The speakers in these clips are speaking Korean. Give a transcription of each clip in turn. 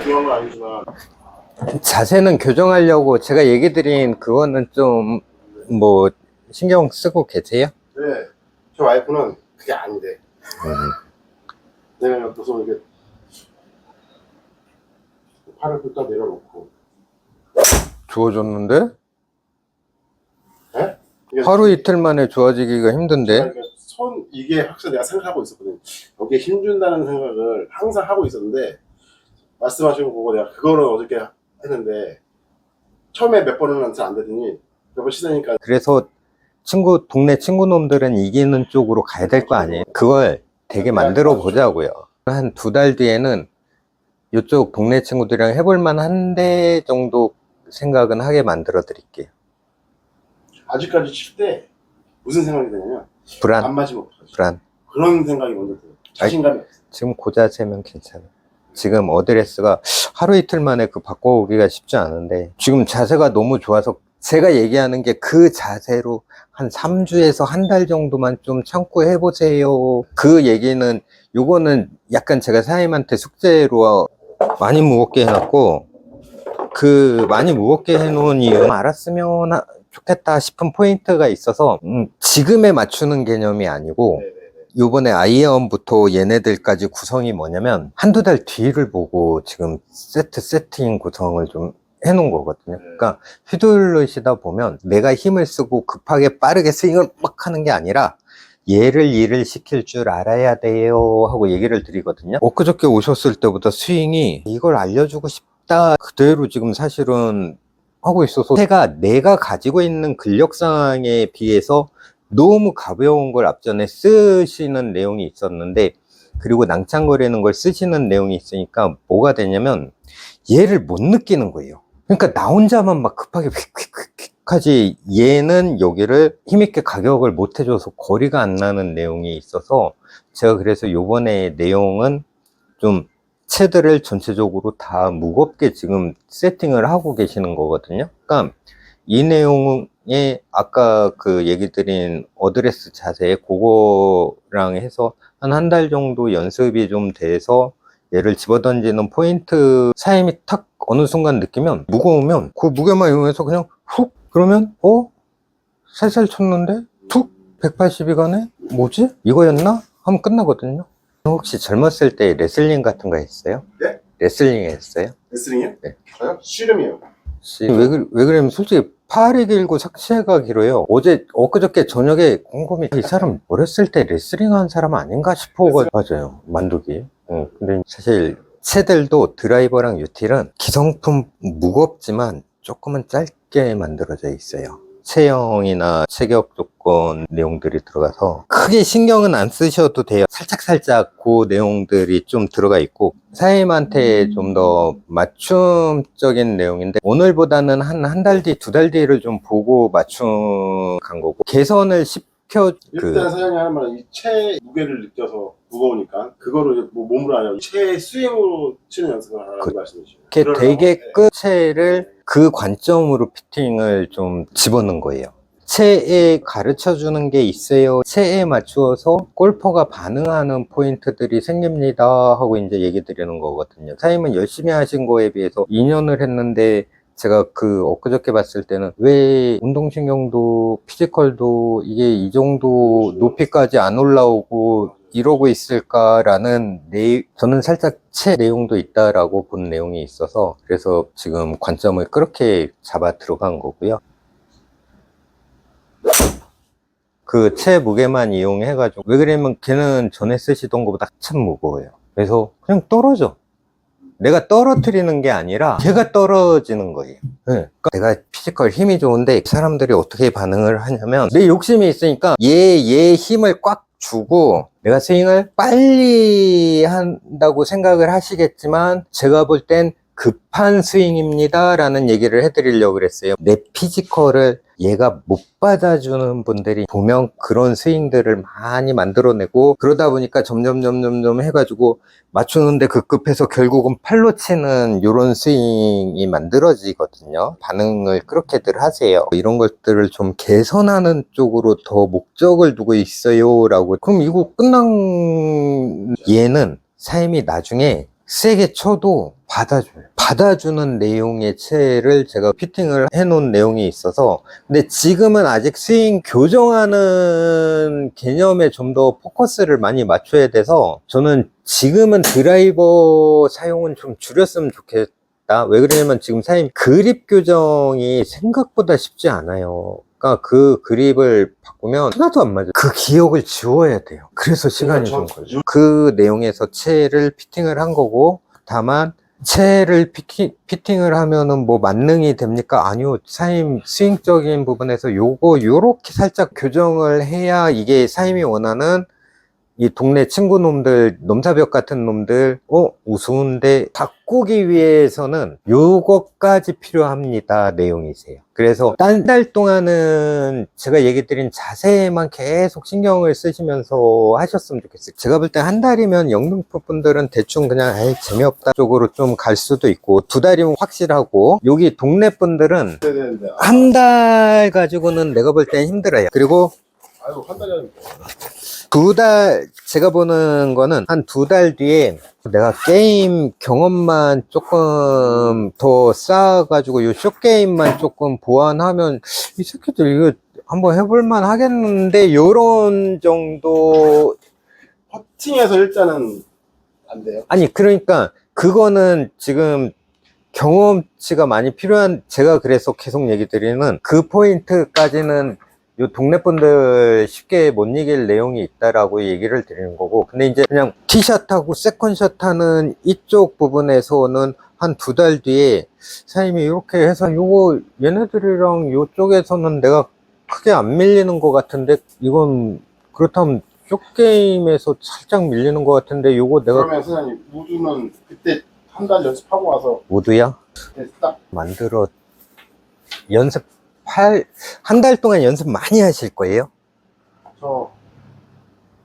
중요한 건 아니지만 자세는 교정하려고 제가 얘기 드린 그거는 좀 뭐 신경 쓰고 계세요? 네, 저 와이프는 그게 아닌데 내가 옆에서 이렇게 팔을 굽다 내려놓고 좋아졌는데? 네? 이게 하루 이틀 만에 좋아지기가 힘든데? 이게 확실히 내가 생각하고 있었거든. 여기에 힘준다는 생각을 항상 하고 있었는데 말씀하신 거 보고 내가 그거를 어저께 했는데 처음에 몇 번은 안 되더니 몇 번 시도하니까. 그래서 동네 친구 놈들은 이기는 쪽으로 가야 될 거 아니에요? 그걸 되게 만들어 보자고요. 한 2달 뒤에는 이쪽 동네 친구들이랑 해볼 만한데 정도 생각은 하게 만들어 드릴게요. 아직까지 칠 때 무슨 생각이 드냐면 안 불안, 맞으면 어떡하지? 불안. 그런 생각이 먼저 들어요. 자신감이 없어요. 지금 고자세면 괜찮아요. 지금 어드레스가 하루 이틀 만에 그 바꿔오기가 쉽지 않은데 지금 자세가 너무 좋아서 제가 얘기하는 게 그 자세로 한 3주에서 한 달 정도만 좀 참고 해보세요. 그 얘기는 요거는 약간 제가 사장님한테 숙제로 많이 무겁게 해놨고, 그 많이 무겁게 해놓은 이유 알았으면 좋겠다 싶은 포인트가 있어서 지금에 맞추는 개념이 아니고 네네네. 요번에 아이언부터 얘네들까지 구성이 뭐냐면 한두 달 뒤를 보고 지금 세팅 구성을 좀 해놓은 거거든요. 그러니까 휘둘르시다 보면 내가 힘을 쓰고 급하게 빠르게 스윙을 막 하는 게 아니라 얘를 일을 시킬 줄 알아야 돼요 하고 얘기를 드리거든요. 엊그저께 오셨을 때보다 스윙이 이걸 알려주고 싶다 그대로 지금 사실은 하고 있어서 내가 가지고 있는 근력상에 비해서 너무 가벼운 걸 앞전에 쓰시는 내용이 있었는데, 그리고 낭창거리는 걸 쓰시는 내용이 있으니까 뭐가 되냐면 얘를 못 느끼는 거예요. 그러니까 나 혼자만 막 급하게 하지 얘는 여기를 힘있게 가격을 못 해줘서 거리가 안 나는 내용이 있어서 제가 그래서 요번에 내용은 좀 채들을 전체적으로 다 무겁게 지금 세팅을 하고 계시는 거거든요. 그러니까 이 내용에 아까 그 얘기 드린 어드레스 자세 그거랑 해서 한 달 정도 연습이 좀 돼서 얘를 집어던지는 포인트 사임이 탁 어느 순간 느끼면 무거우면 그 무게만 이용해서 그냥 훅 그러면 살살 쳤는데 툭 180이 가네? 뭐지? 이거였나? 하면 끝나거든요. 혹시 젊었을 때 레슬링 같은 거 했어요? 네? 레슬링 했어요? 레슬링이요? 네. 저요? 씨름이요. 왜 그러면 솔직히 팔이 길고 상체가 길어요. 엊그저께 저녁에 곰곰이 이 사람 어렸을 때 레슬링 한 사람 아닌가 싶어. 맞아요. 만두기. 근데 사실 채들도 드라이버랑 유틸은 기성품 무겁지만 조금은 짧게 만들어져 있어요. 체형이나 체격 조건 내용들이 들어가서 크게 신경은 안 쓰셔도 돼요. 살짝 그 내용들이 좀 들어가 있고 사장님한테 좀 더 맞춤적인 내용인데 오늘보다는 한 달 뒤, 2달 뒤를 좀 보고 맞춤 간 거고 개선을 일단 사장님 하는 말은 이 채 무게를 느껴서 무거우니까 그거를 뭐 몸으로 아니라 채 스윙으로 치는 연습을 하라는 말씀이시죠. 이렇게 되게 끝채를 그 관점으로 피팅을 좀 집어넣은 거예요. 채에 가르쳐 주는 게 있어요. 채에 맞추어서 골퍼가 반응하는 포인트들이 생깁니다 하고 이제 얘기 드리는 거거든요. 사장님은 열심히 하신 거에 비해서 2년을 했는데 제가 엊그저께 봤을 때는 왜 운동신경도 피지컬도 이게 이 정도 높이까지 안 올라오고 이러고 있을까라는 저는 살짝 채 내용도 있다라고 본 내용이 있어서 그래서 지금 관점을 그렇게 잡아 들어간 거고요. 그 채 무게만 이용해가지고 왜 그러냐면 걔는 전에 쓰시던 것보다 한참 무거워요. 그래서 그냥 떨어져. 내가 떨어뜨리는 게 아니라 걔가 떨어지는 거예요. 네. 그러니까 내가 피지컬 힘이 좋은데 사람들이 어떻게 반응을 하냐면 내 욕심이 있으니까 얘 힘을 꽉 주고 내가 스윙을 빨리 한다고 생각을 하시겠지만 제가 볼 땐 급한 스윙입니다 라는 얘기를 해드리려고 그랬어요. 내 피지컬을 얘가 못 받아주는 분들이 보면 그런 스윙들을 많이 만들어내고 그러다 보니까 점점 해가지고 맞추는데 급급해서 결국은 팔로 치는 이런 스윙이 만들어지거든요. 반응을 그렇게들 하세요. 이런 것들을 좀 개선하는 쪽으로 더 목적을 두고 있어요 라고. 그럼 이거 얘는 사임이 나중에 세게 쳐도 받아주는 내용의 채를 제가 피팅을 해놓은 내용이 있어서, 근데 지금은 아직 스윙 교정하는 개념에 좀 더 포커스를 많이 맞춰야 돼서, 저는 지금은 드라이버 사용은 좀 줄였으면 좋겠다. 왜 그러냐면 지금 사장님 그립 교정이 생각보다 쉽지 않아요. 그러니까 그 그립을 바꾸면 하나도 안 맞아요. 그 기억을 지워야 돼요. 그래서 시간이 좀 그렇죠. 걸려요. 그 내용에서 채를 피팅을 한 거고, 다만 채를 피팅을 하면은 뭐 만능이 됩니까? 아니요. 사임 스윙적인 부분에서 요렇게 살짝 교정을 해야 이게 사임이 원하는 이 동네 친구 놈들, 넘사벽 같은 놈들, 우스운데 바꾸기 위해서는 요것까지 필요합니다. 내용이세요. 그래서 딴 달 동안은 제가 얘기 드린 자세에만 계속 신경을 쓰시면서 하셨으면 좋겠어요. 제가 볼 때 한 달이면 영등포 분들은 대충 그냥 에이 재미없다 쪽으로 좀 갈 수도 있고, 두 달이면 확실하고, 여기 동네 분들은 해야 되는데 한 달 가지고는 내가 볼 땐 힘들어요. 그리고 아유 한 달이 아니고 제가 보는 거는 한 두 달 뒤에 내가 게임 경험만 조금 더 쌓아가지고 요 쇼게임만 조금 보완하면 이 새끼들 이거 한번 해볼만 하겠는데, 요런 정도. 퍼팅에서 일단은 안 돼요. 아니, 그러니까 그거는 지금 경험치가 많이 필요한, 제가 그래서 계속 얘기 드리는 그 포인트까지는 요 동네 분들 쉽게 못 이길 내용이 있다라고 얘기를 드리는 거고, 근데 이제 그냥 티샷하고 세컨샷 하는 이쪽 부분에서는 한 두 달 뒤에 사장님이 이렇게 해서 요거 얘네들이랑 요쪽에서는 내가 크게 안 밀리는 것 같은데, 이건 그렇다면 쇼게임에서 살짝 밀리는 것 같은데, 요거 내가 그러면 사장님 우주는 그때 한 달 연습하고 와서 모두야 그때 딱 만들어 한 달 동안 연습 많이 하실 거예요? 저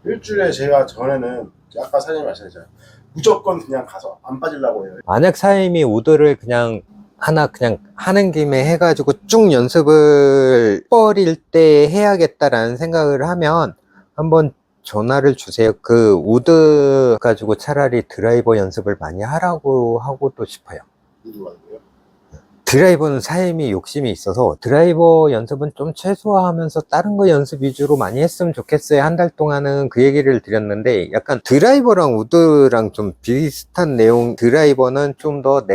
일주일에 제가 전에는 아까 사장님 말씀하셨잖아요. 무조건 그냥 가서 안 빠지려고 해요. 만약 사임이 우드를 그냥 하는 김에 해가지고 쭉 연습을 버릴 때 해야겠다라는 생각을 하면 한번 전화를 주세요. 그 우드 가지고 차라리 드라이버 연습을 많이 하라고 하고도 싶어요. 우주가 아니고요. 드라이버는 사임이 욕심이 있어서 드라이버 연습은 좀 최소화하면서 다른 거 연습 위주로 많이 했으면 좋겠어요. 한 달 동안은 그 얘기를 드렸는데, 약간 드라이버랑 우드랑 좀 비슷한 내용. 드라이버는 좀 더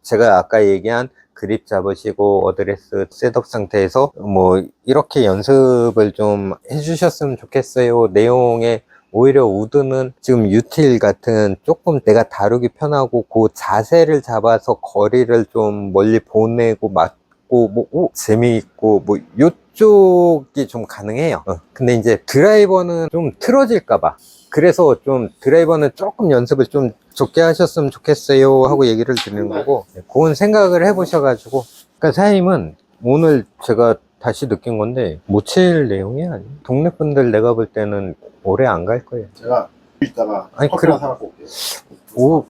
제가 아까 얘기한 그립 잡으시고 어드레스 셋업 상태에서 뭐 이렇게 연습을 좀 해주셨으면 좋겠어요 내용에, 오히려 우드는 지금 유틸 같은 조금 내가 다루기 편하고 그 자세를 잡아서 거리를 좀 멀리 보내고 맞고 뭐 재미있고 뭐 요쪽이 좀 가능해요. 근데 이제 드라이버는 좀 틀어질까봐, 그래서 좀 드라이버는 조금 연습을 좀 적게 하셨으면 좋겠어요 하고 얘기를 드리는 거고, 그건 생각을 해보셔가지고. 그러니까 사장님은 오늘 제가 다시 느낀 건데 못 칠 내용이 아니에요. 동네 분들 내가 볼 때는 오래 안 갈 거예요. 제가 있다가 아니, 커피나 사갖고 올게요.